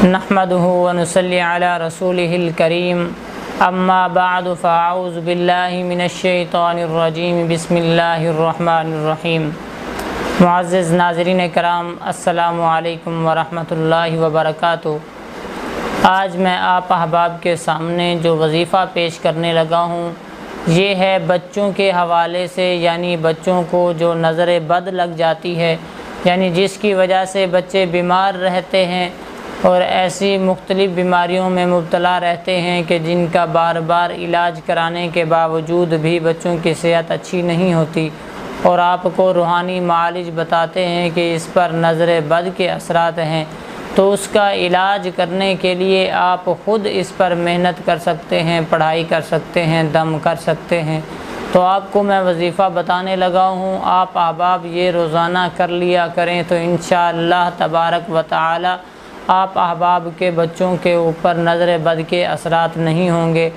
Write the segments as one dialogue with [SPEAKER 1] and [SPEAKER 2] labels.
[SPEAKER 1] नहमदुहु व नुसल्ली अला रसूलिहिल करीम अम्मा बअदु फ़अऊज़ु बिल्लाहि मिनश्शैतानिर्रजीम बिस्मिल्लाहिर रहमानिर रहीम। मुअज़्ज़िज़ नाज़रीन कराम, अस्सलामु अलैकुम व रहमतुल्लाहि व बरकातुहू। आज मैं आप अहबाब के सामने जो वजीफ़ा पेश करने लगा हूँ ये है बच्चों के हवाले से, यानी बच्चों को जो नज़र बद लग जाती है, यानी जिसकी वजह से बच्चे बीमार रहते हैं और ऐसी मुख्तलिफ़ बीमारियों में मुब्तला रहते हैं कि जिनका बार बार इलाज कराने के बावजूद भी बच्चों की सेहत अच्छी नहीं होती और आपको रूहानी मालिज बताते हैं कि इस पर नज़र बद के असरात हैं, तो उसका इलाज करने के लिए आप ख़ुद इस पर मेहनत कर सकते हैं, पढ़ाई कर सकते हैं, दम कर सकते हैं। तो आपको मैं वजीफ़ा बताने लगा हूँ, आप अहबाब ये रोज़ाना कर लिया करें तो इंशाअल्लाह तबारक व तआला आप अहबाब के बच्चों के ऊपर नज़र बद के असरात नहीं होंगे।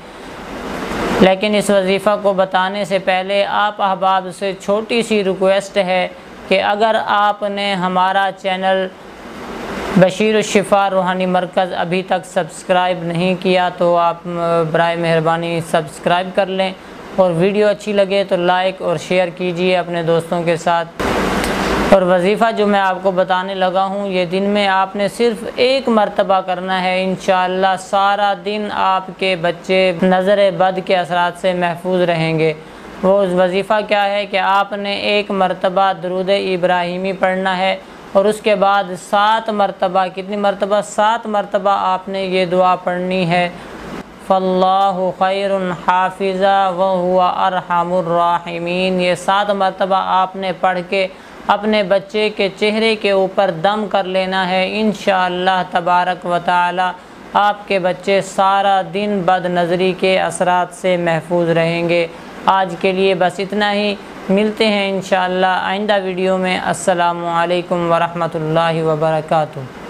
[SPEAKER 1] लेकिन इस वजीफ़ा को बताने से पहले आप अहबाब से छोटी सी रिक्वेस्ट है कि अगर आपने हमारा चैनल बशीर शिफ़ा रूहानी मरकज़ अभी तक सब्सक्राइब नहीं किया तो आप बराए मेहरबानी सब्सक्राइब कर लें और वीडियो अच्छी लगे तो लाइक और शेयर कीजिए अपने दोस्तों के साथ। और वजीफ़ा जो मैं आपको बताने लगा हूँ ये दिन में आपने सिर्फ़ एक मरतबा करना है। इंशाअल्लाह सारा दिन आपके बच्चे नज़र बद के असरात से महफूज रहेंगे। वो वजीफ़ा क्या है कि आपने एक मरतबा दुरूद इब्राहिमी पढ़ना है और उसके बाद 7 मरतबा, कितनी मरतबा? 7 मरतबा आपने ये दुआ पढ़नी है, फ़ल्लाहु खैरुन हाफ़िज़ा व हुवा अरहमुर राहिमीन। ये 7 मरतबा आपने पढ़ के अपने बच्चे के चेहरे के ऊपर दम कर लेना है। इंशाअल्लाह तबारक व तआला आपके बच्चे सारा दिन बदनज़री के असरात से महफूज रहेंगे। आज के लिए बस इतना ही, मिलते हैं इंशाअल्लाह आइंदा वीडियो में। अस्सलामु अलैकुम व रहमतुल्लाहि व बरकातुहू।